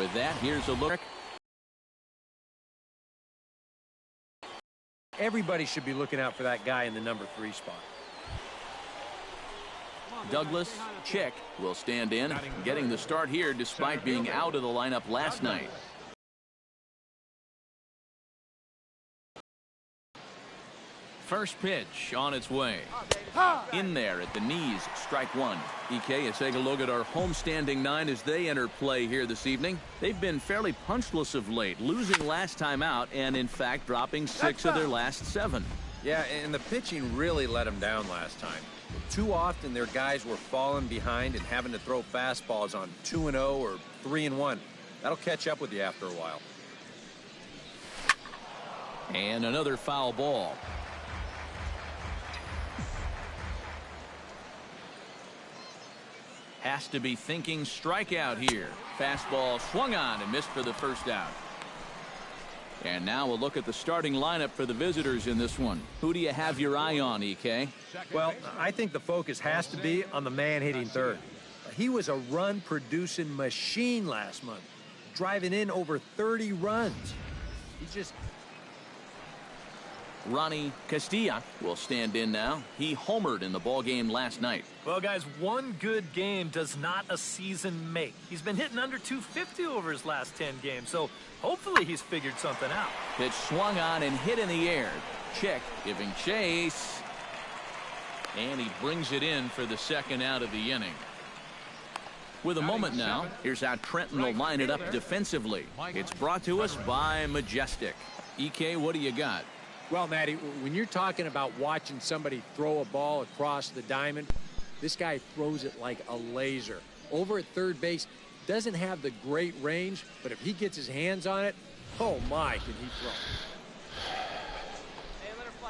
with that, here's a look. Everybody should be looking out for that guy in the number 3 spot. Douglas Chick will stand in, getting the start here despite being out of the lineup last night. First pitch on its way. In there at the knees, strike one. EK, let's take a look at our homestanding 9 as they enter play here this evening. They've been fairly punchless of late, losing last time out and, in fact, dropping 6 of their last 7. Yeah, and the pitching really let them down last time. Too often their guys were falling behind and having to throw fastballs on 2-0 or 3-1. That'll catch up with you after a while. And another foul ball. Has to be thinking strikeout here. Fastball swung on and missed for the first out. And now we'll look at the starting lineup for the visitors in this one. Who do you have your eye on, EK? Well, I think the focus has to be on the man hitting third. He was a run-producing machine last month, driving in over 30 runs. He just... Ronnie Castilla will stand in now. He homered in the ballgame last night. Well, guys, one good game does not a season make. He's been hitting under 250 over his last 10 games, so hopefully he's figured something out. Pitch swung on and hit in the air. Chick giving chase. And he brings it in for the second out of the inning. With a moment now, here's how Trenton will line it up defensively. It's brought to us by Majestic. EK, what do you got? Well, Matty, when you're talking about watching somebody throw a ball across the diamond, this guy throws it like a laser. Over at third base, doesn't have the great range, but if he gets his hands on it, oh my, can he throw.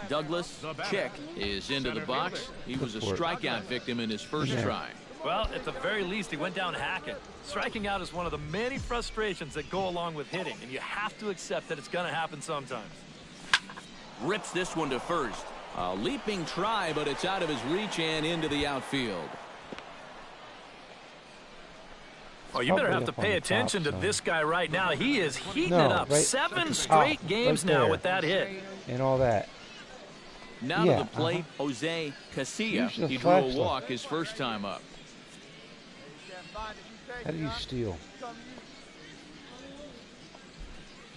Douglas Chick is into the box. He was a strikeout victim in his first try. Well, at the very least, he went down hacking. Striking out is one of the many frustrations that go along with hitting, and you have to accept that it's going to happen sometimes. Rips this one to first. A leaping try, but it's out of his reach and into the outfield. Oh, you better have to pay attention to this guy right now. He is heating it up. 7 straight games now with that hit. And all that. Now to the plate, Jose Casilla. He drew a walk his first time up. How do you steal?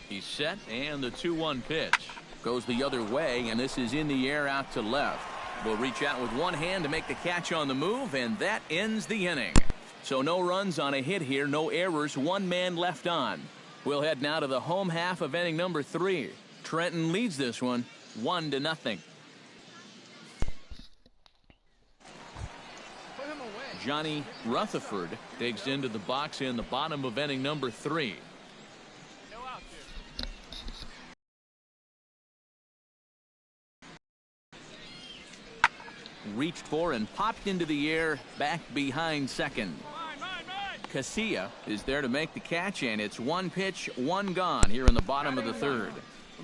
He's set, and the 2-1 pitch. Goes the other way, and this is in the air out to left. Will reach out with one hand to make the catch on the move, and that ends the inning. So no runs on a hit here, no errors, 1 man left on. We'll head now to the home half of inning number 3. Trenton leads this one 1-0. Johnny Rutherford digs into the box in the bottom of inning number 3. Reached for and popped into the air back behind second. Casilla is there to make the catch, and it's 1 pitch, 1 gone here in the bottom of the 3rd.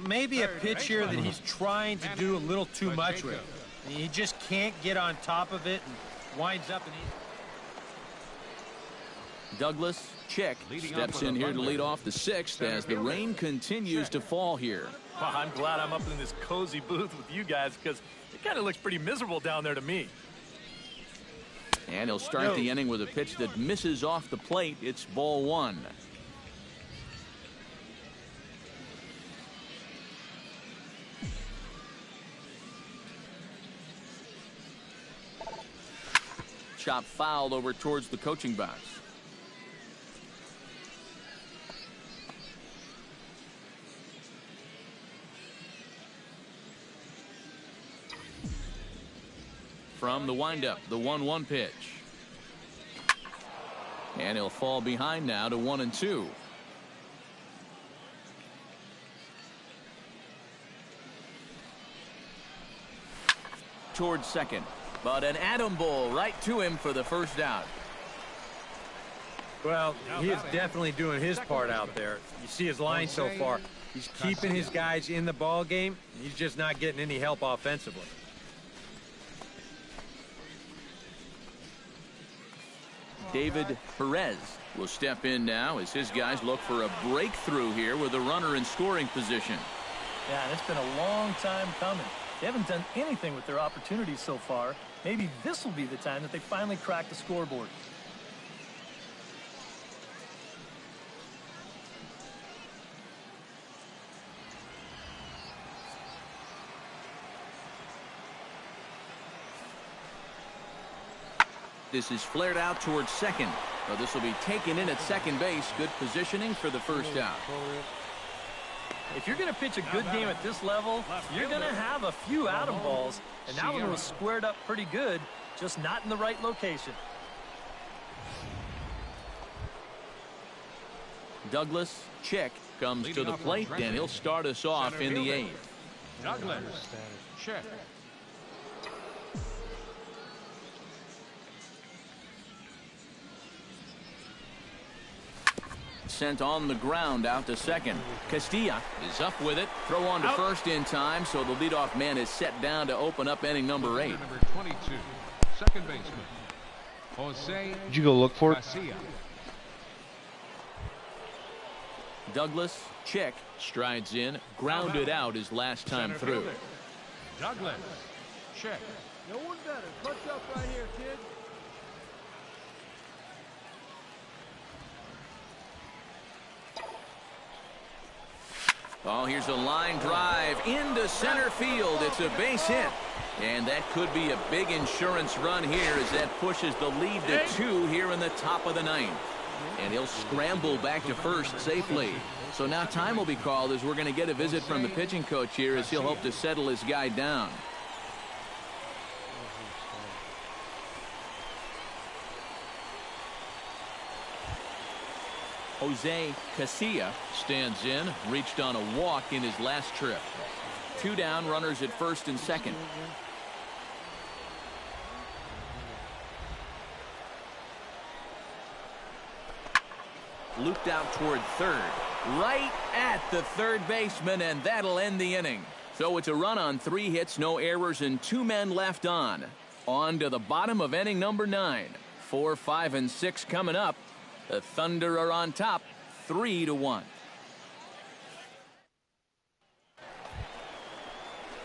Maybe a pitch here that he's trying to do a little too much with. He just can't get on top of it and winds up and Douglas Chick steps in here to lead off the 6th as the rain continues to fall here. Well, I'm glad I'm up in this cozy booth with you guys because it kind of looks pretty miserable down there to me. And he'll start the inning with a pitch that misses off the plate. It's ball 1. Chop foul over towards the coaching box. From the windup, the 1-1 pitch. And he'll fall behind now to 1-2. Towards second, but an atom bowl right to him for the first out. well, he is definitely doing his part out there. You see his line so far. He's keeping his guys in the ball game. He's just not getting any help offensively. David Perez will step in now as his guys look for a breakthrough here with a runner in scoring position. Yeah, and it's been a long time coming. They haven't done anything with their opportunities so far. Maybe this will be the time that they finally crack the scoreboard. This is flared out towards second. So this will be taken in at second base. Good positioning for the first out. If you're going to pitch a good game at this level, you're going to have a few out-of balls. And that one was squared up pretty good, just not in the right location. Douglas Chick comes to the plate, and he'll start us off in the eighth. Douglas Chick. Sent on the ground out to second. Castilla is up with it. Throw on to first in time, so the leadoff man is set down to open up inning number 8. Number 22, second baseman, Jose. Did you go look for it? Garcia. Douglas Chick strides in, grounded out his last time through. Douglas Chick. No one better. Punch up right here, kid. Oh, here's a line drive into center field. It's a base hit. And that could be a big insurance run here as that pushes the lead to 2 here in the top of the 9th. And he'll scramble back to first safely. So now time will be called as we're going to get a visit from the pitching coach here as he'll hope to settle his guy down. Jose Casilla stands in, reached on a walk in his last trip. 2 down, runners at first and second. Looped out toward third, right at the third baseman, and that'll end the inning. So it's a run on 3 hits, no errors, and 2 men left on. On to the bottom of inning number 9. 4, 5, and 6 coming up. The Thunder are on top, 3-1.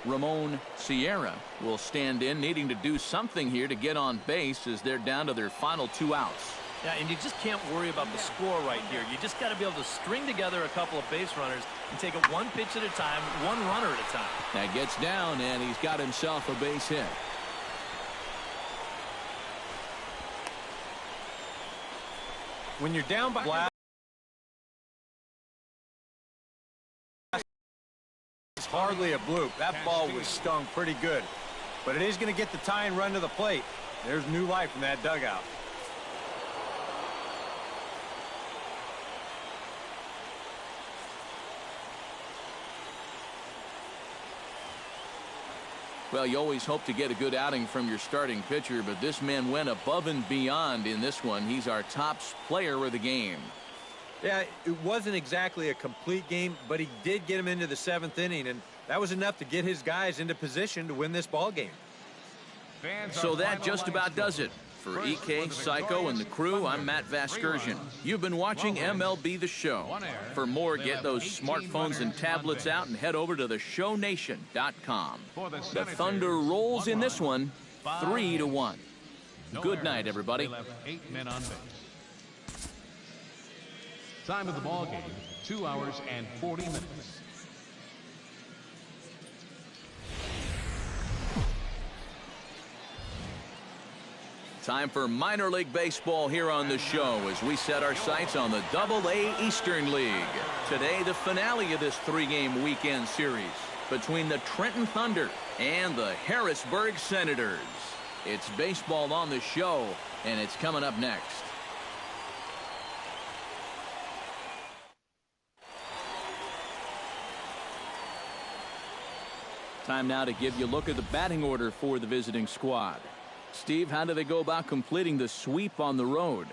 Ramon Sierra will stand in, needing to do something here to get on base as they're down to their final 2 outs. Yeah, and you just can't worry about the score right here. You just got to be able to string together a couple of base runners and take it 1 pitch at a time, 1 runner at a time. That gets down, and he's got himself a base hit. When you're down by it's hardly a bloop. That ball was stung pretty good. But it is going to get the tying run to the plate. There's new life in that dugout. Well, you always hope to get a good outing from your starting pitcher, but this man went above and beyond in this one. He's our top player of the game. Yeah, it wasn't exactly a complete game, but he did get him into the 7th inning, and that was enough to get his guys into position to win this ball game. So that just about does it. For EK, Psycho, and the crew, I'm Matt Vasgersian. You've been watching MLB The Show. For more, get those smartphones and tablets out and head over to theshownation.com. The Thunder rolls in this one, 3-1. Good night, everybody. 8 men on base. Time of the ball game, 2 hours and 40 minutes. Time for minor league baseball here on the show as we set our sights on the Double-A Eastern League. Today, the finale of this 3-game weekend series between the Trenton Thunder and the Harrisburg Senators. It's baseball on the show, and it's coming up next. Time now to give you a look at the batting order for the visiting squad. Steve, how do they go about completing the sweep on the road?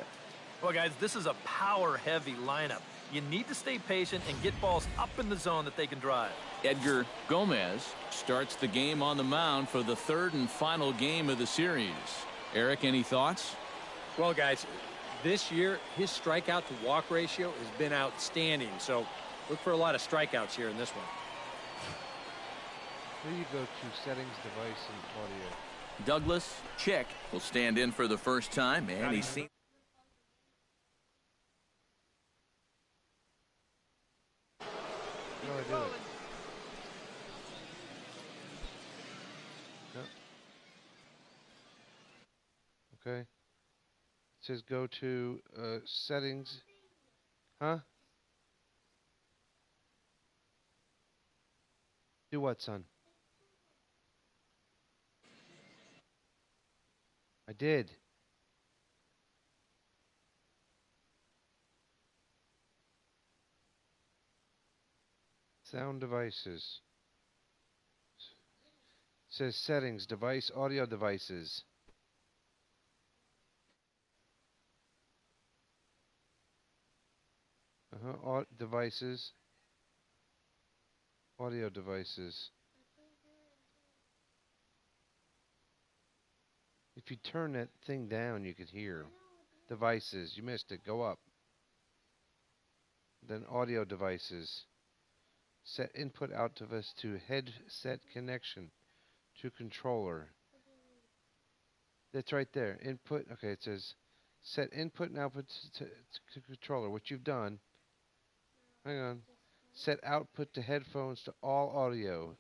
Well, guys, this is a power-heavy lineup. You need to stay patient and get balls up in the zone that they can drive. Edgar Gomez starts the game on the mound for the 3rd and final game of the series. Eric, any thoughts? Well, guys, This year, his strikeout to walk ratio has been outstanding. So look for a lot of strikeouts here in this one. Where you go to settings, device, and audio. Douglas Chick will stand in for the first time, and he's seen. How do I do it? No. Okay. It says go to settings. Huh? Do what, son? I did. Sound devices. It says settings, device, audio devices. Devices. Audio devices. If you turn that thing down, you could hear. Devices. You missed it. Go up. Then audio devices. Set input out device to headset connection to controller. That's right there. Input. Okay, it says set input and output to controller. What you've done. Hang on. Set output to headphones to all audio.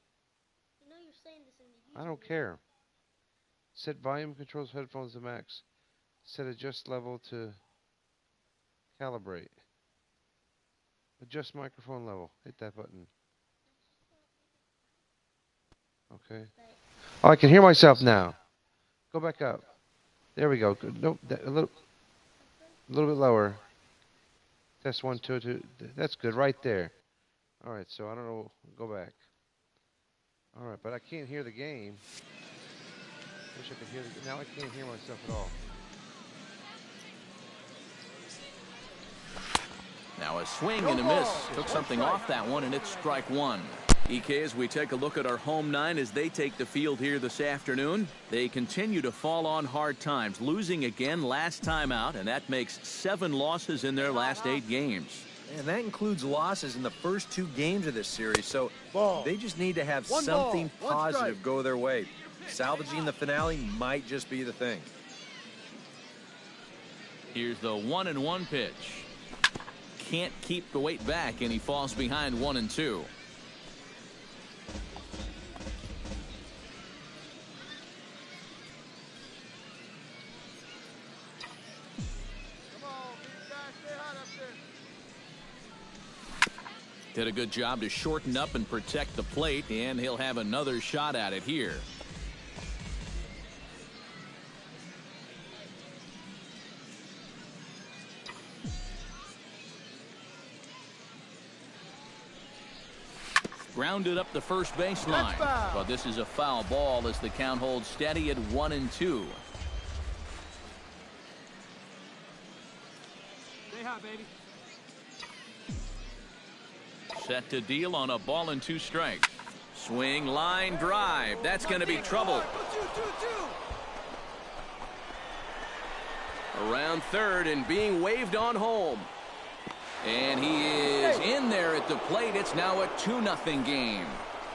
You know you're saying this in the I don't care. Set volume controls headphones to max. Set adjust level to calibrate. Adjust microphone level. Hit that button. Okay. Oh, I can hear myself now. Go back up. There we go. Good. Nope. A little bit lower. Test 1, 2, 2. That's good. Right there. All right. So I don't know. Go back. All right, but I can't hear the game. Wish I could hear the. Now I can't hear myself at all. Now a swing and a miss. Took something off that one, and it's strike one. EK, as we take a look at our home nine as they take the field here this afternoon, they continue to fall on hard times, losing again last time out, and that makes 7 losses in their last 8 games. And that includes losses in the first 2 games of this series, so they just need to have something positive go their way. Salvaging the finale might just be the thing. Here's the 1-1 pitch. Can't keep the weight back, and he falls behind 1-2. Did a good job to shorten up and protect the plate, and he'll have another shot at it here. Grounded up the first baseline, but this is a foul ball as the count holds steady at 1-2. Stay hot, baby. Set to deal on a ball and 2 strikes. Swing, line, drive. That's going to be trouble. Around third and being waved on home. And he is in there at the plate. It's now a 2-0 game.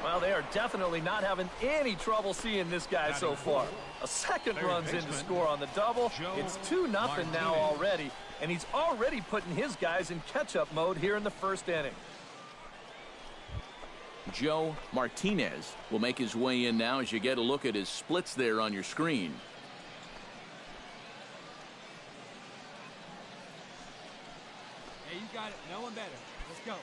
Well, they are definitely not having any trouble seeing this guy so far. A second run's in to score on the double. It's 2-0 now already, and he's already putting his guys in catch-up mode here in the first inning. Joe Martinez will make his way in now as you get a look at his splits there on your screen. Hey, you got it. No one better. Let's go.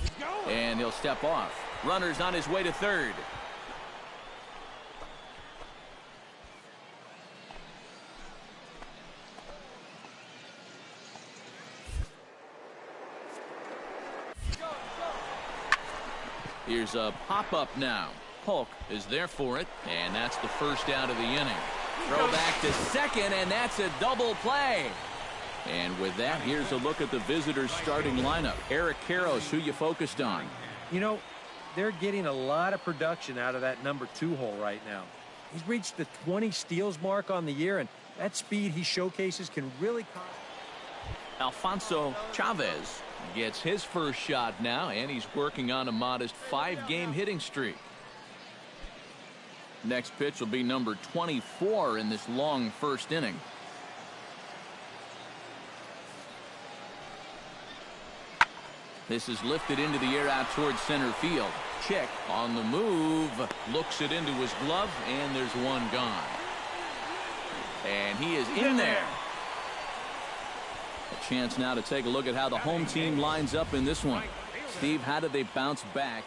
Let's go. And he'll step off. Runner's on his way to third. Here's a pop-up now. Polk is there for it, and that's the first out of the inning. Throw back to second, and that's a double play. And with that, here's a look at the visitors' starting lineup. Eric Karros, who you focused on? You know, they're getting a lot of production out of that number 2 hole right now. He's reached the 20 steals mark on the year, and that speed he showcases can really cost. Alfonso Chavez gets his first shot now, and he's working on a modest 5-game hitting streak. Next pitch will be number 24 in this long first inning. This is lifted into the air out towards center field. Chick on the move, looks it into his glove, and there's one gone. And he is in there. A chance now to take a look at how the home team lines up in this one. Steve, how did they bounce back?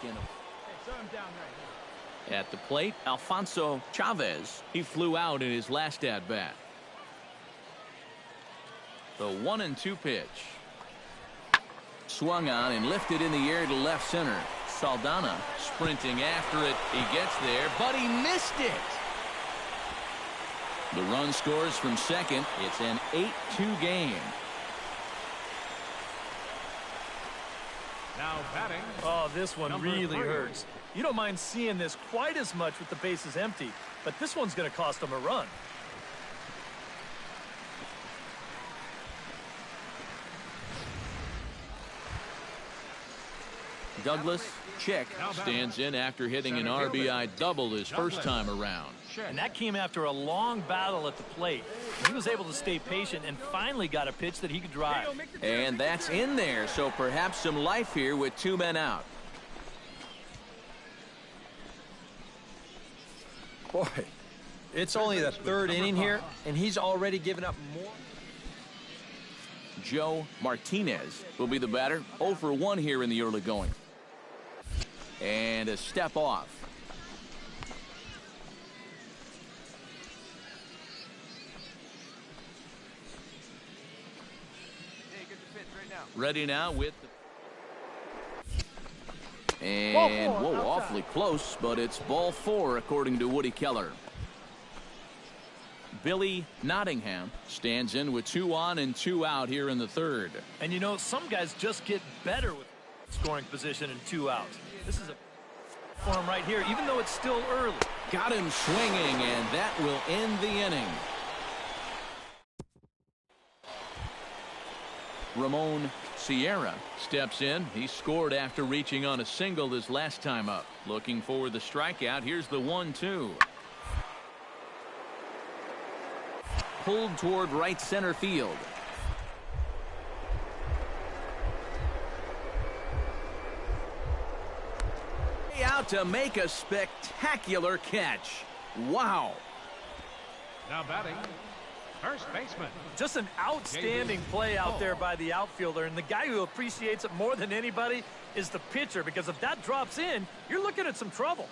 At the plate, Alfonso Chavez. He flew out in his last at-bat. The 1-2 pitch. Swung on and lifted in the air to left center. Saldana sprinting after it. He gets there, but he missed it. The run scores from second. It's an 8-2 game. Now batting. Oh, this one Number really 3. hurts. You don't mind seeing this quite as much with the bases empty, but this one's going to cost them a run. Douglas Chick stands in after hitting an RBI double his first time around. And that came after a long battle at the plate. He was able to stay patient and finally got a pitch that he could drive. And that's in there, so perhaps some life here with 2 men out. Boy, it's only the 3rd inning here, and he's already given up more. Joe Martinez will be the batter. 0 for 1 here in the early going. And a step off. Ready now with the... And, whoa, awfully close, but it's ball 4 according to Woody Keller. Billy Nottingham stands in with 2 on and 2 out here in the 3rd. And you know, some guys just get better with scoring position and 2 outs. This is a for him right here, even though it's still early. Got him swinging, and that will end the inning. Ramon Sierra steps in. He scored after reaching on a single his last time up. Looking for the strikeout. Here's the 1-2. Pulled toward right center field. Out to make a spectacular catch. Wow. Now batting. First baseman. Just an outstanding play out there by the outfielder, and the guy who appreciates it more than anybody is the pitcher, because if that drops in, you're looking at some trouble.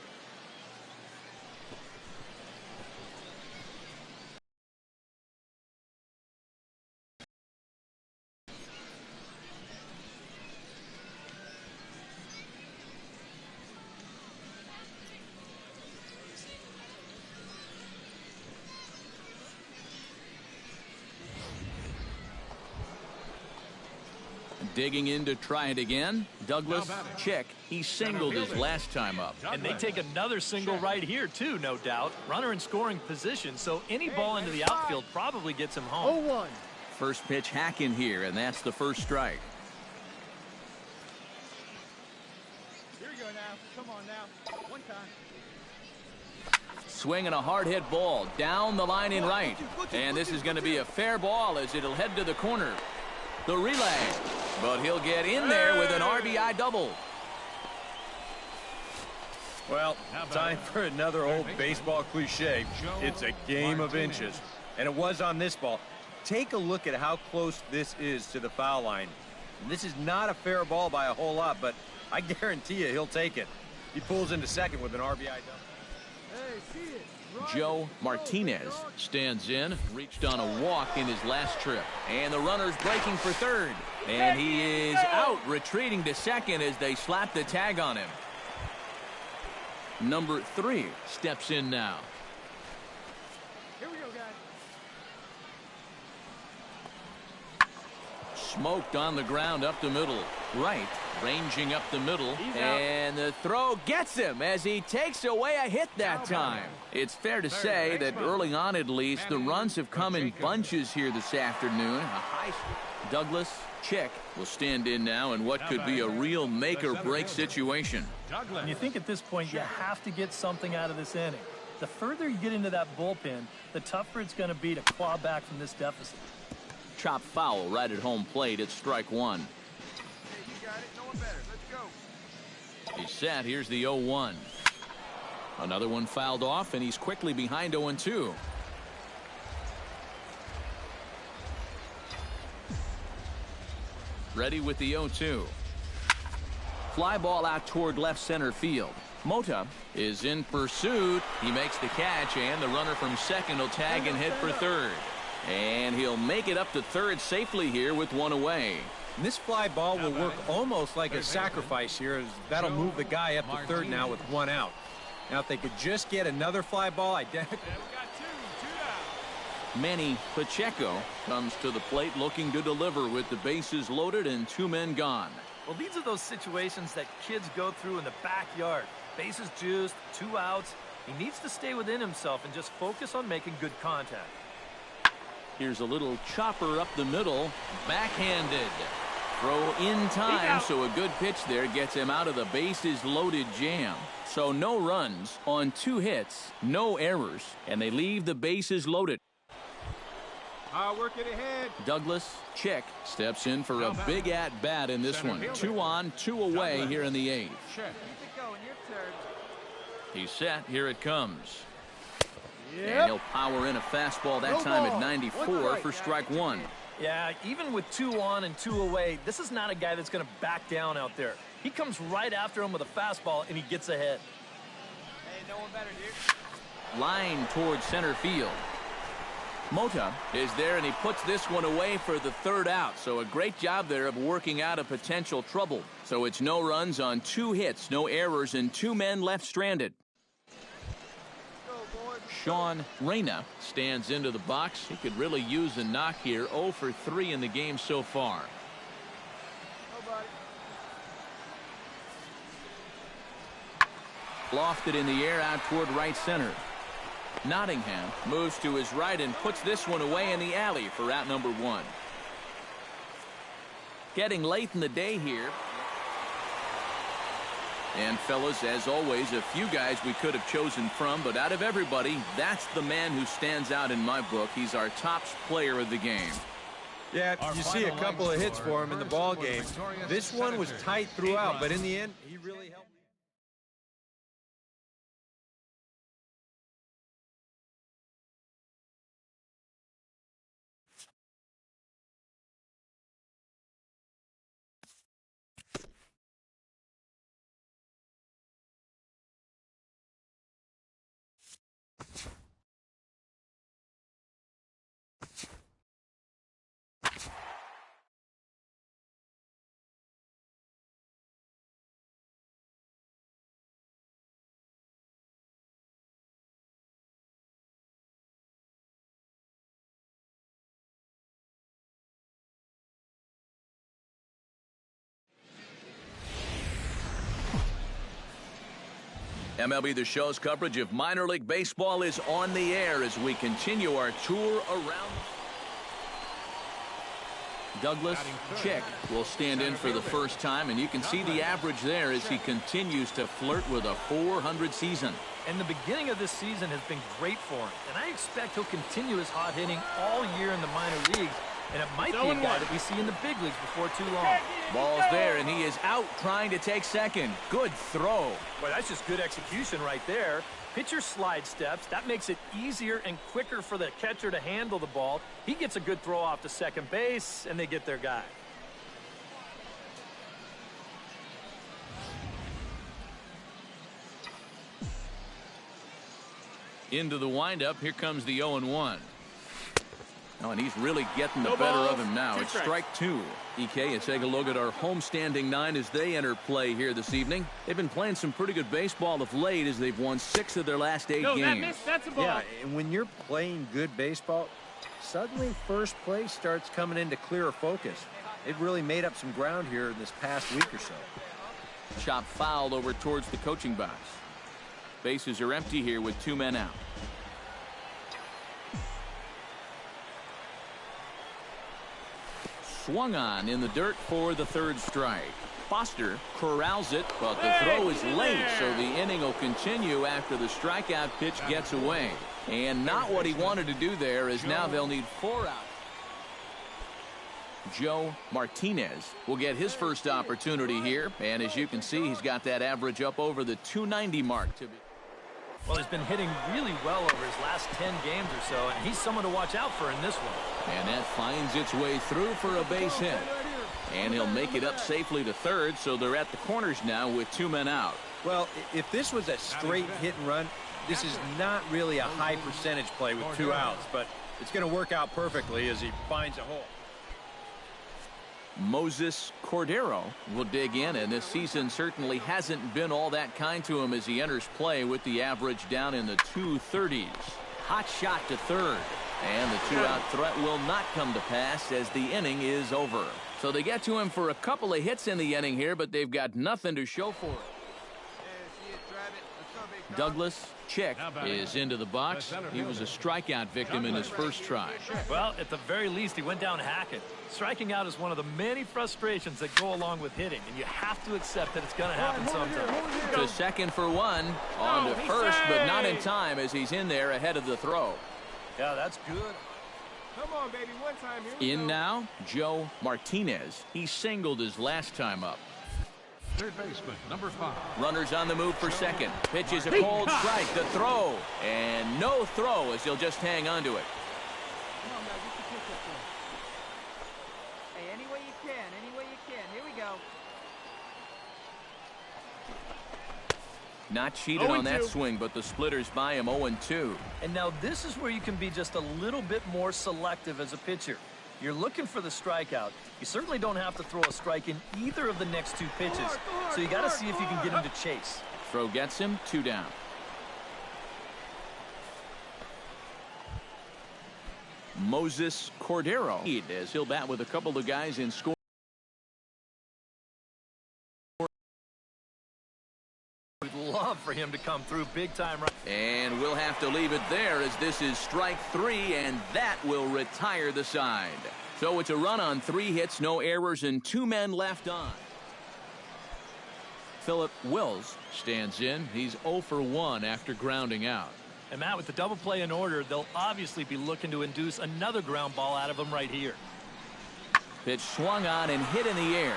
Digging in to try it again. Douglas Chick. He singled his last time up. And they take another single right here, too, no doubt. Runner in scoring position, so any ball into the outfield probably gets him home. 0-1. First pitch hacking here, and that's the first strike. Here we go now. Come on now. One time. Swinging a hard hit ball down the line in right. And this is going to be a fair ball as it'll head to the corner. The relay. But he'll get in there with an RBI double. Well, time for another old baseball cliche. It's a game of inches. And it was on this ball. Take a look at how close this is to the foul line. And this is not a fair ball by a whole lot, but I guarantee you he'll take it. He pulls into second with an RBI double. Hey, see it. Joe Martinez stands in, reached on a walk in his last trip. And the runner's breaking for third. And he is out, retreating to second as they slap the tag on him. Number 3 steps in now. Here we go, guys. Smoked on the ground up the middle. Wright ranging up the middle, and the throw gets him as he takes away a hit that time. It's fair to say that early on, at least, the runs have come in bunches here this afternoon. Douglas Chick will stand in now in what could be a real make-or-break situation. And you think at this point you have to get something out of this inning. The further you get into that bullpen, the tougher it's going to be to claw back from this deficit. Chop foul right at home plate. It's strike one. He's set. Here's the 0-1. Another one fouled off, and he's quickly behind 0-2. Ready with the 0-2. Fly ball out toward left center field. Mota is in pursuit. He makes the catch, and the runner from second will tag and hit for third. And he'll make it up to third safely here with one away. And this fly ball will work almost like a sacrifice here, as that'll move the guy up to third now with one out. Now, if they could just get another fly ball identical. Manny Pacheco comes to the plate looking to deliver with the bases loaded and two men gone. Well, these are those situations that kids go through in the backyard. Bases juiced, 2 outs. He needs to stay within himself and just focus on making good contact. Here's a little chopper up the middle, backhanded. Throw in time, so a good pitch there gets him out of the bases loaded jam. So no runs on 2 hits, no errors, and they leave the bases loaded. Work it ahead. Douglas Chick steps in for a big at-bat in this one. 2 on, 2 away here in the 8th. Keep it going. Your turn. He's set. Here it comes. And he'll power in a fastball that time at 94 for strike one. Yeah, even with 2 on and 2 away, this is not a guy that's going to back down out there. He comes right after him with a fastball, and he gets ahead. Hey, no one better, dude. Line towards center field. Mota is there, and he puts this one away for the third out. So a great job there of working out a potential trouble. So it's no runs on 2 hits, no errors, and 2 men left stranded. Sean Reyna stands into the box. He could really use a knock here. 0 for 3 in the game so far. Lofted in the air out toward right center. Nottingham moves to his right and puts this one away in the alley for out number 1. Getting late in the day here. And fellas, as always, a few guys we could have chosen from, but out of everybody, that's the man who stands out in my book. He's our top player of the game. Yeah, you see a couple of hits for him in the ball game. This one was tight throughout, but in the end, he really helped. MLB The Show's coverage of minor league baseball is on the air as we continue our tour around. Douglas Chick will stand in for the first time, and you can see the average there as he continues to flirt with a .400 season. And the beginning of this season has been great for him, and I expect he'll continue his hot hitting all year in the minor leagues, and it might be a guy that we see in the big leagues before too long. Ball's there, and he is out trying to take second. Good throw. Well, that's just good execution right there. Pitcher slide steps. That makes it easier and quicker for the catcher to handle the ball. He gets a good throw off to second base, and they get their guy. Into the windup. Here comes the 0-1. Oh, and he's really getting the better of him now. It's strike 2. EK, let's take a look at our homestanding 9 as they enter play here this evening. They've been playing some pretty good baseball of late as they've won 6 of their last 8 games. That's a ball. Yeah, and when you're playing good baseball, suddenly first place starts coming into clearer focus. They've really made up some ground here in this past week or so. Chop foul over towards the coaching box. Bases are empty here with 2 men out. Swung on in the dirt for the 3rd strike. Foster corrals it, but the throw is late, so the inning will continue after the strikeout pitch gets away. And not what he wanted to do there, as now they'll need 4 outs. Joe Martinez will get his first opportunity here, and as you can see, he's got that average up over the 290 mark. Well, he's been hitting really well over his last 10 games or so, and he's someone to watch out for in this one. And that finds its way through for a base hit. And he'll make it up safely to 3rd, so they're at the corners now with 2 men out. Well, if this was a straight hit and run, this is not really a high percentage play with 2 outs, but it's going to work out perfectly as he finds a hole. Moses Cordero will dig in, and this season certainly hasn't been all that kind to him as he enters play with the average down in the 230s. Hot shot to 3rd, and the 2-out threat will not come to pass as the inning is over. So they get to him for a couple of hits in the inning here, but they've got nothing to show for it. Douglas Chick is into the box. He was a strikeout victim in his first try. Well, at the very least, he went down hacking. Striking out is one of the many frustrations that go along with hitting, and you have to accept that it's going to happen sometime. To second for 1, on to first, but not in time as he's in there ahead of the throw. Yeah, that's good. Come on, baby, one time. Here in now, Joe Martinez. He singled his last time up. 3rd baseman, number 5. Runners on the move for 2nd. Pitch is a cold strike. The throw. And no throw as he'll just hang on to it. Come on, man, get the pitch up there. Hey, any way you can. Any way you can. Here we go. Not cheated on that swing, but the splitters by him 0-2. And now this is where you can be just a little bit more selective as a pitcher. You're looking for the strikeout. You certainly don't have to throw a strike in either of the next 2 pitches. So you got to see if you can get him to chase. Throw gets him, 2 down. Moses Cordero as he'll bat with a couple of guys in score. We'd love for him to come through big time. And we'll have to leave it there as this is strike 3, and that will retire the side. So it's a run on 3 hits, no errors, and 2 men left on. Philip Wills stands in. He's 0 for 1 after grounding out. And Matt, with the double play in order, they'll obviously be looking to induce another ground ball out of him right here. Pitch swung on and hit in the air.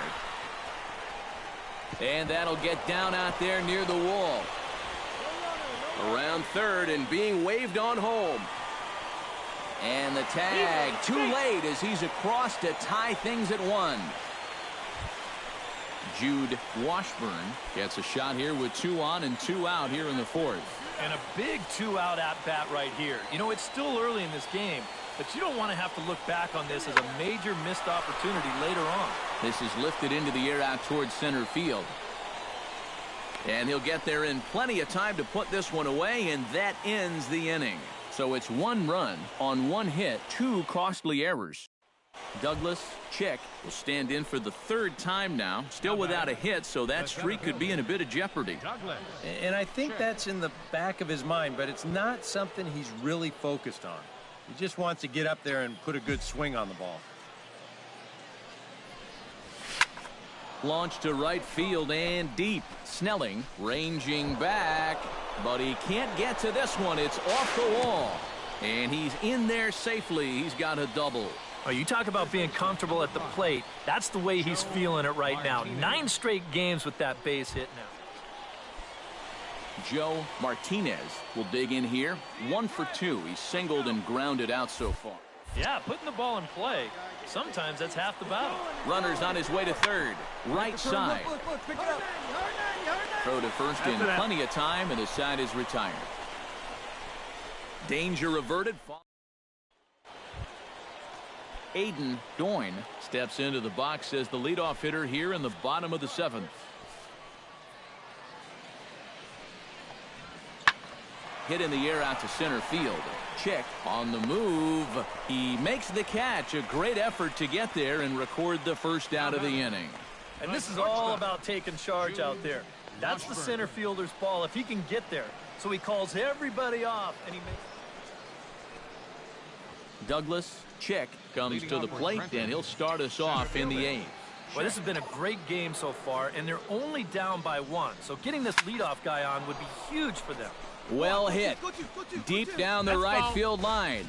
And that'll get down out there near the wall. Around 3rd and being waved on home. And the tag too late as he's across to tie things at 1. Jude Washburn gets a shot here with 2 on and 2 out here in the 4th. And a big 2-out at-bat right here. You know, it's still early in this game, but you don't want to have to look back on this as a major missed opportunity later on. This is lifted into the air out towards center field. And he'll get there in plenty of time to put this one away, and that ends the inning. So it's 1 run on 1 hit, 2 costly errors. Douglas Chick will stand in for the 3rd time now, still without a hit, so that streak could be in a bit of jeopardy. And I think that's in the back of his mind, but it's not something he's really focused on. He just wants to get up there and put a good swing on the ball. Launched to right field and deep. Snelling ranging back, but he can't get to this one. It's off the wall, and he's in there safely. He's got a double. Oh, you talk about being comfortable at the plate. That's the way he's feeling it right now. 9 straight games with that base hit now. Joe Martinez will dig in here. 1 for 2. He's singled and grounded out so far. Yeah, putting the ball in play, sometimes that's half the battle. Runner's on his way to 3rd. Right side. Throw to first in plenty of time, and the side is retired. Danger averted. Aiden Doyne steps into the box as the leadoff hitter here in the bottom of the 7th. hit in the air out to center field. Chick on the move. He makes the catch. A great effort to get there and record the first out of the inning. And this is all about taking charge out there. That's the center fielder's ball if he can get there. So he calls everybody off, and he makes... Douglas Chick comes to the plate, and he'll start us off in the eighth. Well, this has been a great game so far, and they're only down by 1. So getting this leadoff guy on would be huge for them. Well hit. Deep down the right field line.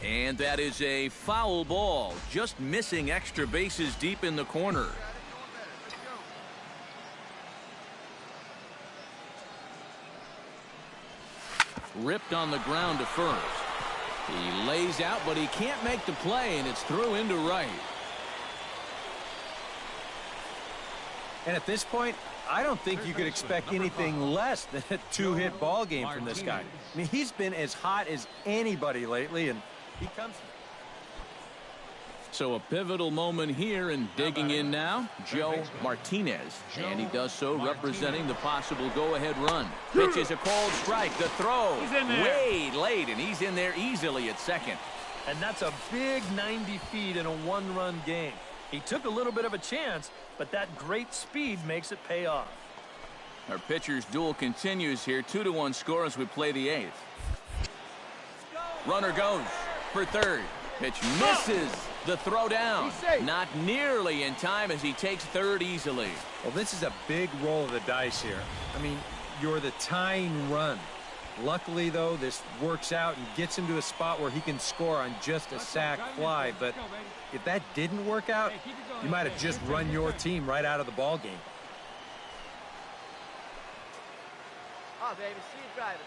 And that is a foul ball. Just missing extra bases deep in the corner. Ripped on the ground to first. He lays out, but he can't make the play, and it's through into right. And at this point, I don't think you could expect anything less than a two-hit ball game from this guy. I mean, he's been as hot as anybody lately, and he comes... So a pivotal moment here, and digging in now, Joe Martinez. And he does so representing the possible go-ahead run. Pitches a cold strike. The throw way late, and he's in there easily at second. And that's a big 90 feet in a one-run game. He took a little bit of a chance, but that great speed makes it pay off. Our pitcher's duel continues here. 2-1 score as we play the eighth. Runner goes for third. Pitch misses. The throw down. Not nearly in time as he takes third easily. Well, this is a big roll of the dice here. I mean, you're the tying run. Luckily, though, this works out and gets him to a spot where he can score on just a sac fly. But if that didn't work out, you might have just run your team right out of the ball game. Oh, baby, see you driving.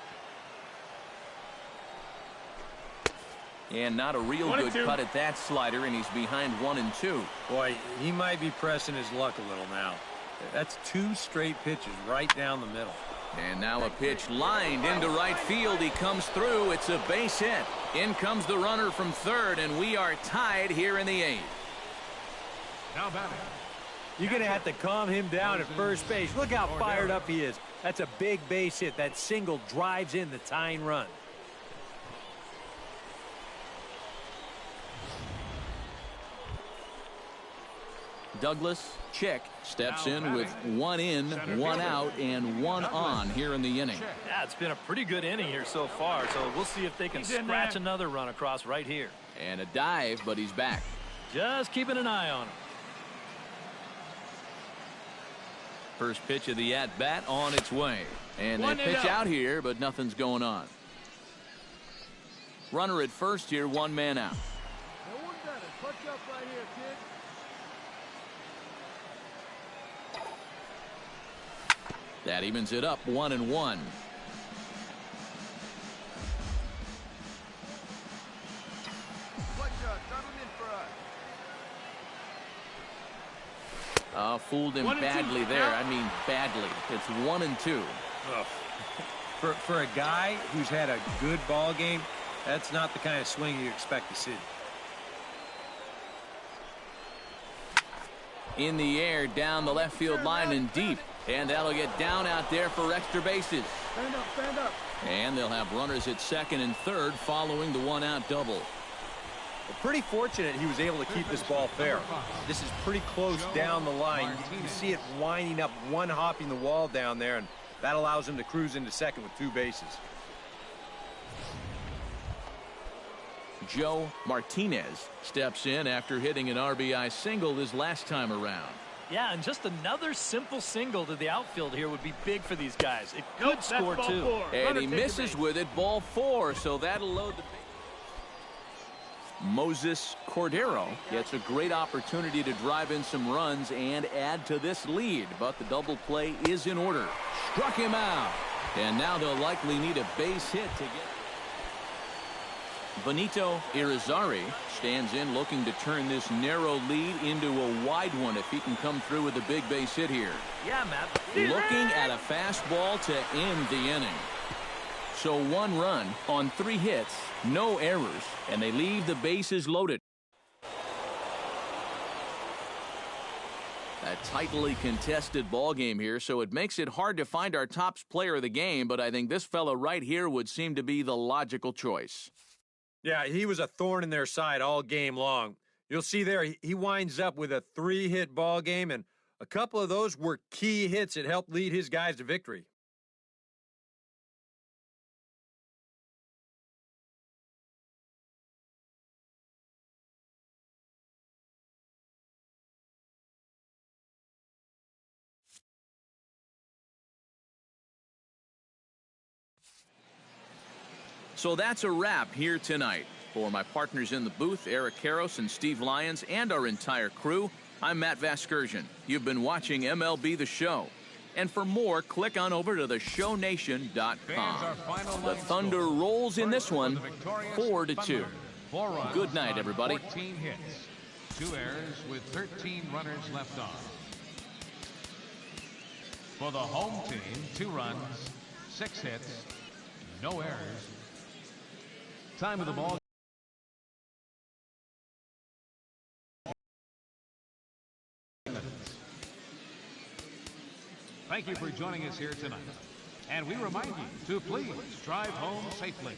And not a real good cut at that slider, and he's behind 1-2. Boy, he might be pressing his luck a little now. That's two straight pitches right down the middle. And now a pitch lined into right field. He comes through. It's a base hit. In comes the runner from third, and we are tied here in the eighth. Now batting. You're going to have to calm him down at first base. Look how fired up he is. That's a big base hit. That single drives in the tying run. Douglas Chick steps in with 1 in, 1 out, and 1 on here in the inning. Yeah, it's been a pretty good inning here so far, so we'll see if they can scratch another run across right here. And a dive, but he's back. Just keeping an eye on him. First pitch of the at-bat on its way. And they pitch out here, but nothing's going on. Runner at first here, 1 man out. No one better. Punch up right here, kid. That evens it up 1-1. Fooled him badly there. I mean badly. It's 1-2. For a guy who's had a good ball game, that's not the kind of swing you expect to see. In the air, down the left field line and deep. And that'll get down out there for extra bases. Stand up, stand up. And they'll have runners at second and third following the 1-out double. Well, pretty fortunate he was able to keep this ball fair. This is pretty close down the line. You see it winding up, one hopping the wall down there, and that allows him to cruise into second with 2 bases. Joe Martinez steps in after hitting an RBI single his last time around. Yeah, and just another simple single to the outfield here would be big for these guys. It could score too. And he misses with it, ball 4, so that'll load the base. Moses Cordero gets a great opportunity to drive in some runs and add to this lead, but the double play is in order. Struck him out, and now they'll likely need a base hit to get. Benito Irizarry stands in looking to turn this narrow lead into a wide one if he can come through with a big base hit here. Yeah, Matt. Looking at a fastball to end the inning. So 1 run on 3 hits, no errors, and they leave the bases loaded. A tightly contested ball game here, so it makes it hard to find our top player of the game, but I think this fella right here would seem to be the logical choice. Yeah, he was a thorn in their side all game long. You'll see there, he winds up with a 3-hit ball game, and a couple of those were key hits that helped lead his guys to victory. So that's a wrap here tonight. For my partners in the booth, Eric Karros and Steve Lyons, and our entire crew, I'm Matt Vasgersian. You've been watching MLB The Show. And for more, click on over to theshownation.com. The Thunder rolls in this one, 4-2. Good night, everybody. 14 hits, 2 errors with 13 runners left on. For the home team, 2 runs, 6 hits, no errors. Time of the ball. Thank you for joining us here tonight. And we remind you to please drive home safely.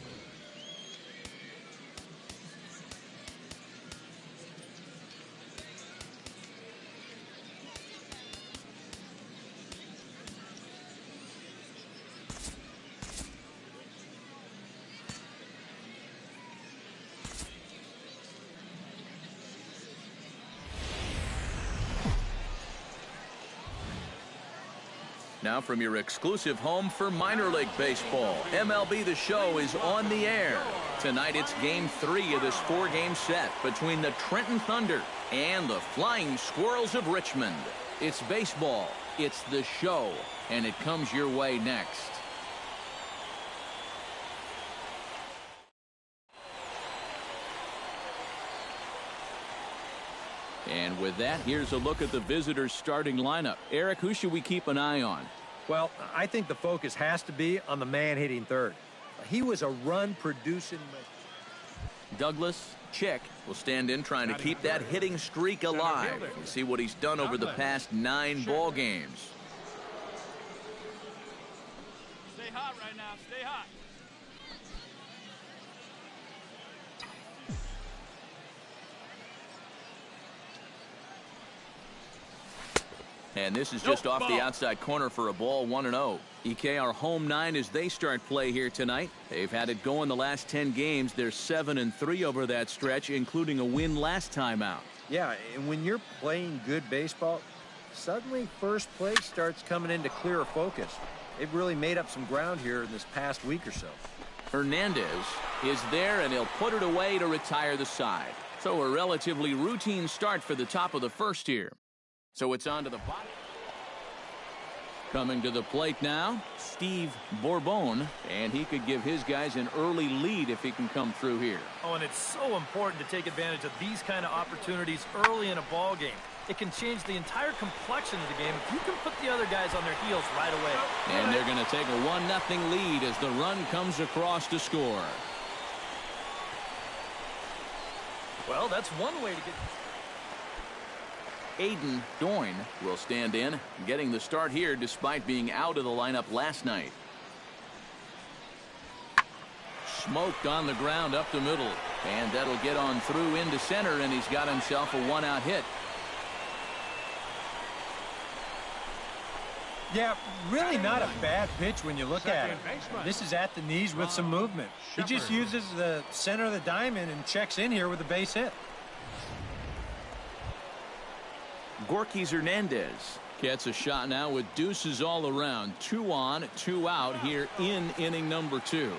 Now from your exclusive home for minor league baseball, MLB The Show is on the air. Tonight it's Game 3 of this 4-game set between the Trenton Thunder and the Flying Squirrels of Richmond. It's baseball, it's The Show, and it comes your way next. And with that, here's a look at the visitors' starting lineup. Eric, who should we keep an eye on? Well, I think the focus has to be on the man hitting third. He was a run-producing... Douglas Chick will stand in trying to keep that hitting streak alive. See what he's done over the past 9 ball games. Stay hot right now. Stay hot. And this is just off the outside corner for a ball, 1-0. EK, our home 9 as they start play here tonight. They've had it going the last 10 games. They're 7-3 over that stretch, including a win last time out. Yeah, and when you're playing good baseball, suddenly first place starts coming into clearer focus. They've really made up some ground here in this past week or so. Hernandez is there, and he'll put it away to retire the side. So a relatively routine start for the top of the first here. So it's on to the bottom. Coming to the plate now, Steve Bourbon, and he could give his guys an early lead if he can come through here. Oh, and it's so important to take advantage of these kind of opportunities early in a ball game. It can change the entire complexion of the game if you can put the other guys on their heels right away. And they're going to take a 1-0 lead as the run comes across to score. Well, that's one way to get... Aiden Doyne will stand in, getting the start here despite being out of the lineup last night. Smoked on the ground up the middle, and that'll get on through into center, and he's got himself a 1-out hit. Yeah, really not a bad pitch when you look at it. This is at the knees with some movement. He just uses the center of the diamond and checks in here with a base hit. Gorky Hernandez gets a shot now with deuces all around. 2 on, 2 out here in inning number 2.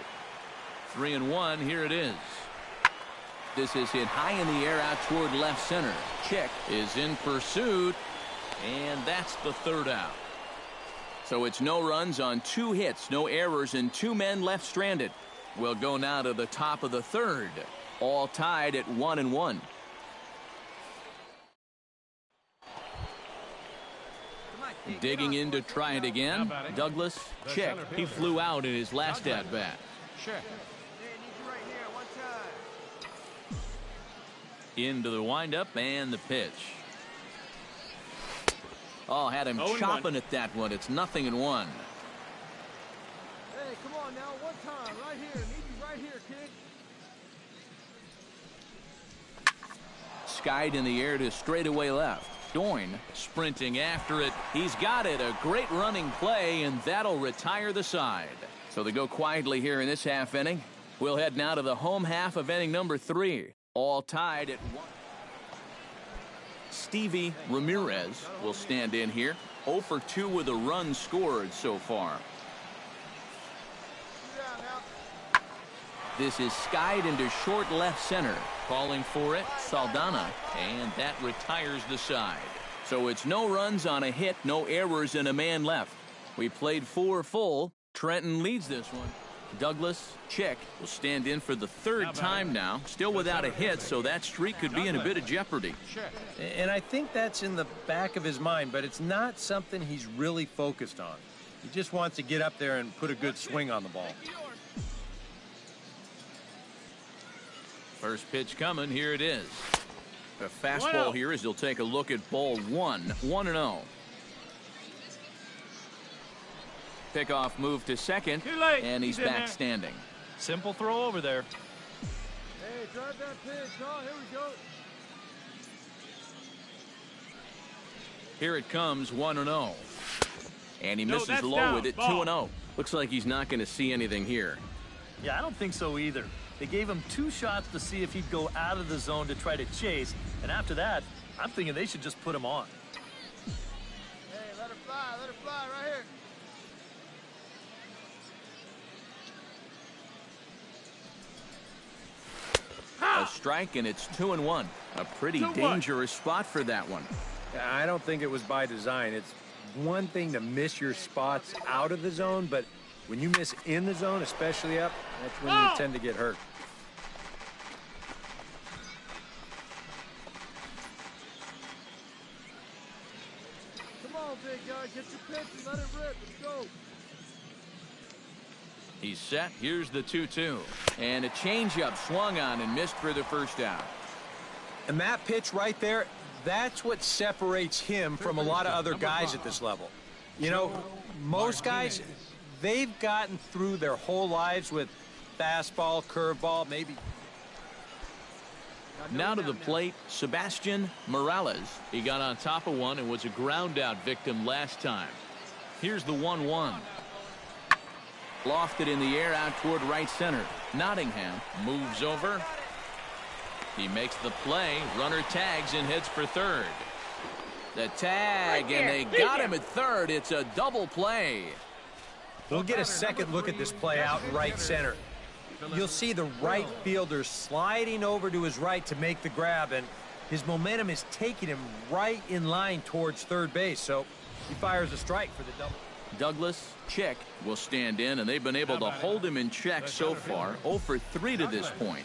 3-1, here it is. This is hit high in the air out toward left center. Chick is in pursuit, and that's the 3rd out. So it's no runs on 2 hits, no errors, and 2 men left stranded. We'll go now to the top of the 3rd. All tied at 1-1. Digging in to try it again. Douglas Chick. He flew out in his last at-bat. Into the windup and the pitch. Oh, had him 0-1. chopping at that one. It's 0-1. Hey, come on now, one time, right here. Need you right here, kid. Skied in the air to straightaway left. Doyne sprinting after it. He's got it. A great running play, and that'll retire the side. So they go quietly here in this half inning. We'll head now to the home half of inning number 3. All tied at 1. Stevie Ramirez will stand in here. 0 for 2 with a run scored so far. This is skied into short left center. Calling for it, Saldana, and that retires the side. So it's no runs on a hit, no errors, and a man left. We played 4 full. Trenton leads this one. Douglas Chick will stand in for the 3rd time now. Still without a hit, so that streak could be in a bit of jeopardy. And I think that's in the back of his mind, but it's not something he's really focused on. He just wants to get up there and put a good swing on the ball. First pitch coming. Here it is. The fastball here as he'll take a look at ball 1. 1-0. Pickoff move to second, and he's back standing. Simple throw over there. Hey, drive that pitch. Oh, here we go. Here it comes, 1-0. And he misses that's low down. with it, Ball. 2-0. Looks like he's not going to see anything here. Yeah, I don't think so either. They gave him 2 shots to see if he'd go out of the zone to try to chase. And after that, I'm thinking they should just put him on. Hey, let her fly right here. A strike, and it's 2-1. A pretty dangerous spot for that one. I don't think it was by design. It's one thing to miss your spots out of the zone, but when you miss in the zone, especially up, that's when you tend to get hurt. Come on, big guy. Get your pitch and let it rip. Let's go. He's set. Here's the 2-2. And a changeup swung on and missed for the first out. And that pitch right there, that's what separates him from a lot of other guys at this level. You know, most guys, they've gotten through their whole lives with fastball, curveball, maybe. Now to the plate, Sebastian Morales. He got on top of one and was a ground out victim last time. Here's the 1-1. Lofted in the air out toward right center. Nottingham moves over. He makes the play. Runner tags and hits for third. The tag, and they got him at third. It's a double play. We'll get a second look at this play out in right center. You'll see the right fielder sliding over to his right to make the grab, and his momentum is taking him right in line towards third base, so he fires a strike for the double. Douglas Chick will stand in, and they've been able to hold him in check so far. 0 for 3 to this point.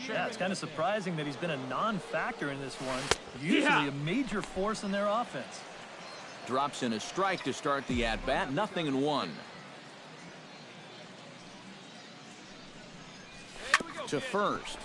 Yeah, it's kind of surprising that he's been a non-factor in this one. Usually a major force in their offense. Drops in a strike to start the at-bat. 0-1. To first.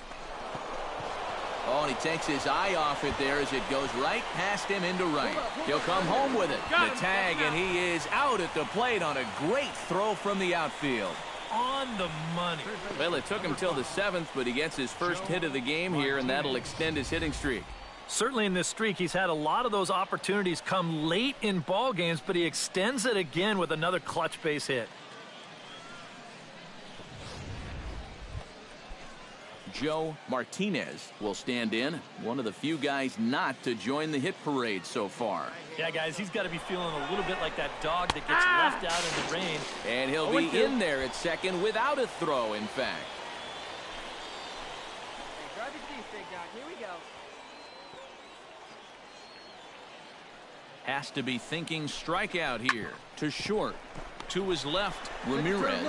Oh, and he takes his eye off it there as it goes right past him into right. He'll come home with it. The tag, and he is out at the plate on a great throw from the outfield. On the money. Well, it took him till the 7th, but he gets his first hit of the game here, and that'll extend his hitting streak. Certainly in this streak, he's had a lot of those opportunities come late in ball games, but he extends it again with another clutch base hit. Joe Martinez will stand in, one of the few guys not to join the hit parade so far. Yeah, guys, he's got to be feeling a little bit like that dog that gets left out in the rain. And he'll be in there at second without a throw, in fact. Hey, drive your teeth, big dog. Here we go. Has to be thinking strikeout here. To short. To his left, Ramirez.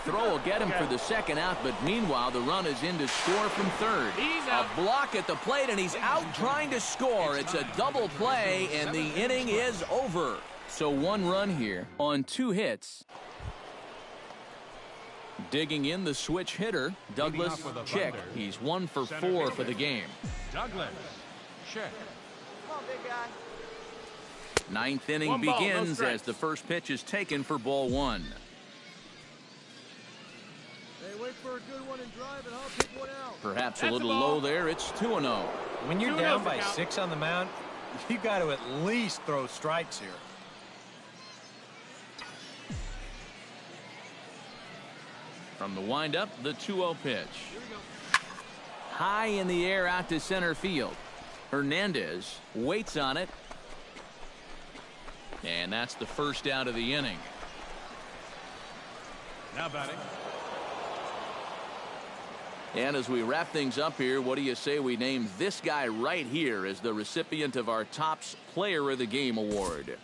Throw will get him for the second out, but meanwhile the run is in to score from third. A block at the plate, and he's out trying to score. It's a double play, and the inning is over. So 1 run here on 2 hits. Digging in the switch hitter, Douglas Chick. He's 1 for 4 for the game. Douglas Chick. Come on, big guy. Ninth inning begins as the first pitch is taken for ball one. Hey, wait for a good one and drive it. I'll pick one out. Perhaps a little low there. It's 2-0. When you're down by 6 on the mound, you got to at least throw strikes here. From the windup, the 2-0 pitch. High in the air out to center field. Hernandez waits on it. And that's the first out of the inning. Now batting. And as we wrap things up here, what do you say we name this guy right here as the recipient of our Topps Player of the Game award?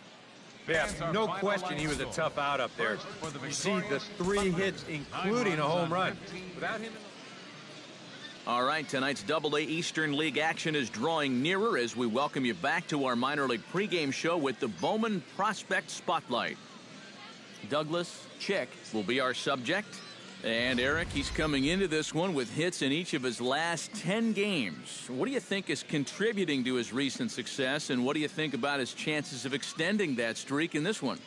Yeah, no question he was a tough out up there. You see the 3 hits, including a home run. Without him. All right, tonight's Double-A Eastern League action is drawing nearer as we welcome you back to our minor league pregame show with the Bowman Prospect Spotlight. Douglas Chick will be our subject. And Eric, he's coming into this one with hits in each of his last 10 games. What do you think is contributing to his recent success, and what do you think about his chances of extending that streak in this one?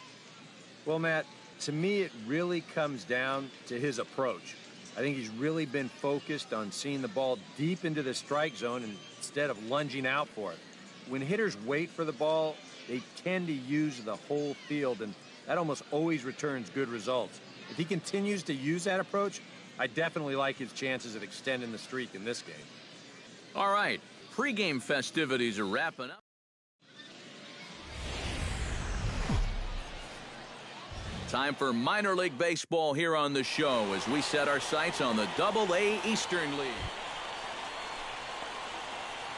Well, Matt, to me it really comes down to his approach. I think he's really been focused on seeing the ball deep into the strike zone instead of lunging out for it. When hitters wait for the ball, they tend to use the whole field, and that almost always returns good results. If he continues to use that approach, I definitely like his chances of extending the streak in this game. All right, pregame festivities are wrapping up. Time for minor league baseball here on the show as we set our sights on the Double-A Eastern League.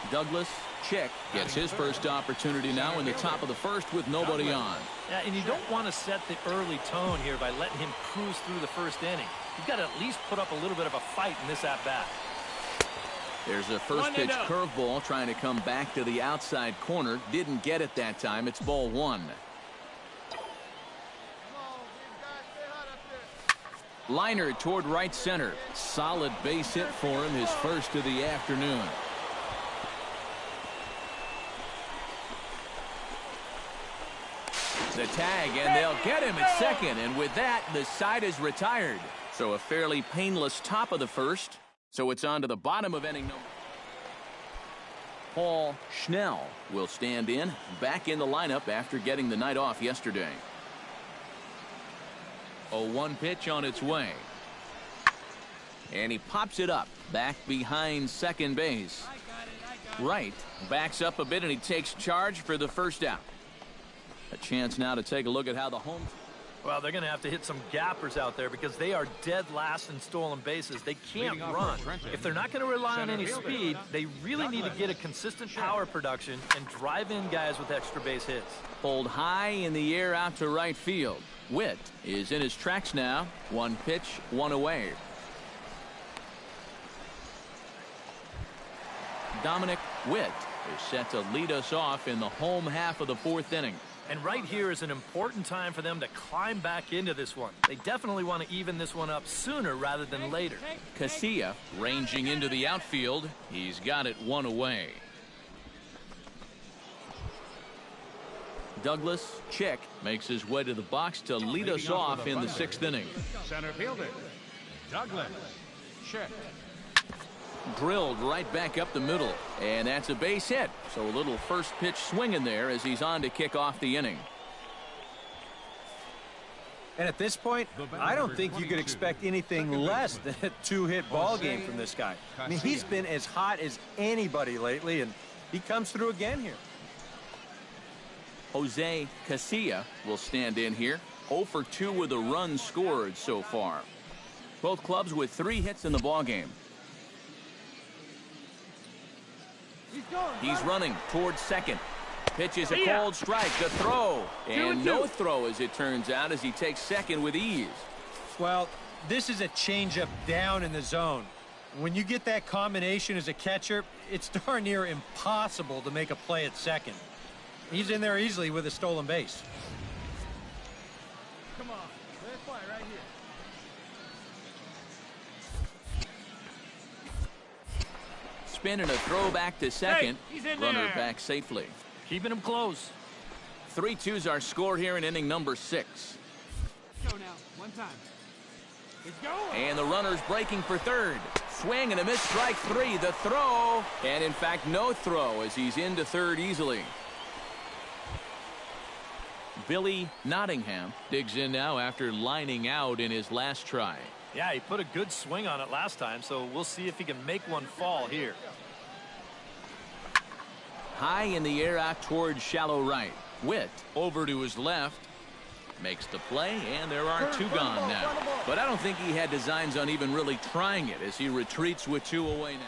Douglas Chick gets his first opportunity now in the top of the first with nobody on. Yeah, and you don't want to set the early tone here by letting him cruise through the first inning. You've got to at least put up a little bit of a fight in this at-bat. There's a first pitch curveball trying to come back to the outside corner. Didn't get it that time. It's ball one. Liner toward right center. Solid base hit for him, his first of the afternoon. The tag, and they'll get him at second, and with that, the side is retired. So a fairly painless top of the first. So it's on to the bottom of inning number. Paul Schnell will stand in, back in the lineup after getting the night off yesterday. 0-1 pitch on its way. And he pops it up, back behind second base. Right, backs up a bit, and he takes charge for the first out. A chance now to take a look at how the home... Well, they're going to have to hit some gappers out there because they are dead last in stolen bases. They can't run. If they're not going to rely on any speed, they really need to get a consistent power production and drive in guys with extra base hits. Pulled high in the air out to right field. Witt is in his tracks now. 1 pitch, 1 away. Dominic Witt is set to lead us off in the home half of the 4th inning. And right here is an important time for them to climb back into this one. They definitely want to even this one up sooner rather than later. Casilla ranging into the outfield. He's got it 1 away. Douglas Chick makes his way to the box to lead us off in the 6th inning. Center fielder, Douglas Chick. Drilled right back up the middle, and that's a base hit. So a little first pitch swing in there as he's on to kick off the inning. And at this point, I don't think you could expect anything less than a 2-hit ball game from this guy. I mean, he's been as hot as anybody lately, and he comes through again here. Jose Casilla will stand in here. 0 for 2 with a run scored so far. Both clubs with 3 hits in the ballgame. He's running towards second. Pitches a cold strike. The throw. And no throw, as it turns out, as he takes second with ease. Well, this is a changeup down in the zone. When you get that combination as a catcher, it's darn near impossible to make a play at second. He's in there easily with a stolen base. Come on, let's play right here. Spin and a throw back to second. Runner back safely. Keeping him close. 3-2's our score here in inning number 6. Go now. One time. It's going. And the runner's breaking for third. Swing and a miss, strike 3. The throw, and in fact no throw as he's into third easily. Billy Nottingham digs in now after lining out in his last try. Yeah, he put a good swing on it last time, so we'll see if he can make one fall here. High in the air out towards shallow right. Witt over to his left. Makes the play, and there are 2 gone now. But I don't think he had designs on even really trying it as he retreats with 2 away now.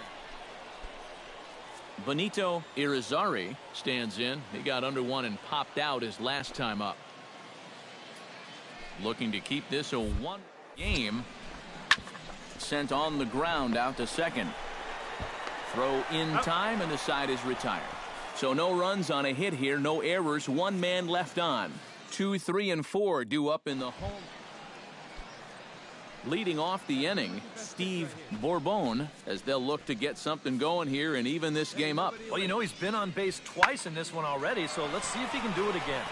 Benito Irizarry stands in. He got under 1 and popped out his last time up. Looking to keep this a 1 game. Sent on the ground out to second. Throw in time, and the side is retired. So no runs on a hit here, no errors, 1 man left on. 2, 3, and 4 due up in the home. Leading off the inning, Steve Bourbon, as they'll look to get something going here and even this game up. Well, you know, he's been on base twice in this one already, so let's see if he can do it again.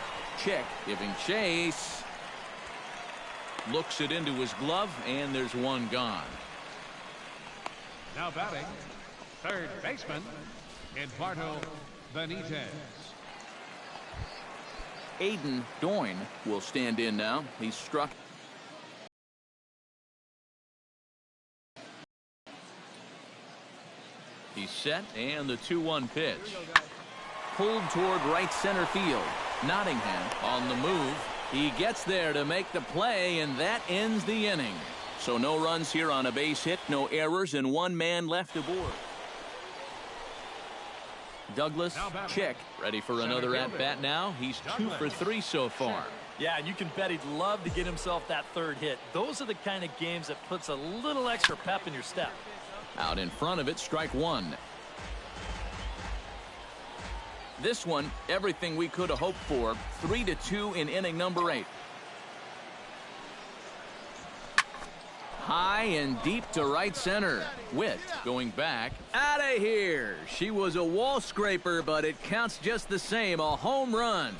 Chick giving chase. Looks it into his glove, and there's 1 gone. Now batting, third baseman, Eduardo Benitez. Aiden Doyne will stand in now. He's struck. He's set, and the 2-1 pitch. Pulled toward right center field. Nottingham on the move. He gets there to make the play, and that ends the inning. So no runs here on a base hit, no errors, and 1 man left aboard. Douglas Chick ready for another at-bat now. He's 2 for 3 so far. Yeah, and you can bet he'd love to get himself that 3rd hit. Those are the kind of games that puts a little extra pep in your step. Out in front of it, strike 1. This one, everything we could have hoped for. 3-2 in inning number 8. High and deep to right center. Witt going back. Out of here. She was a wall scraper, but it counts just the same. A home run.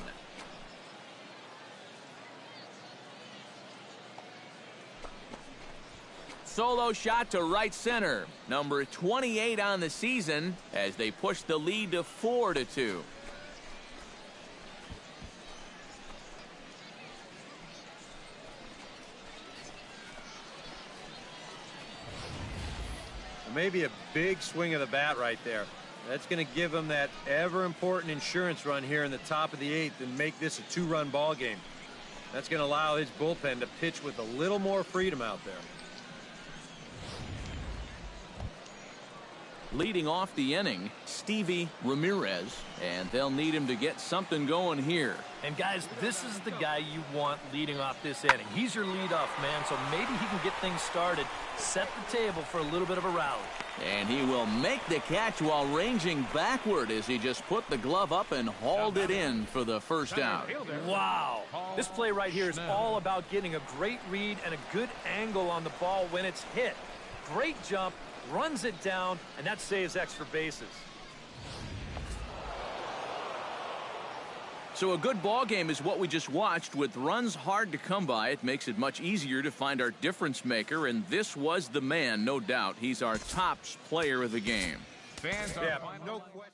Solo shot to right center. Number 28 on the season as they push the lead to 4-2. Maybe a big swing of the bat right there. That's going to give him that ever-important insurance run here in the top of the 8th and make this a 2-run ball game. That's going to allow his bullpen to pitch with a little more freedom out there. Leading off the inning, Stevie Ramirez, and they'll need him to get something going here. And guys, this is the guy you want leading off this inning. He's your leadoff man, so maybe he can get things started, set the table for a little bit of a rally. And he will make the catch while ranging backward as he just put the glove up and hauled it in for the first out. Wow. This play right here is all about getting a great read and a good angle on the ball when it's hit. Great jump. Runs it down, and that saves extra bases. So a good ball game is what we just watched. With runs hard to come by, it makes it much easier to find our difference maker, and this was the man, no doubt. He's our top player of the game. Fans are no question.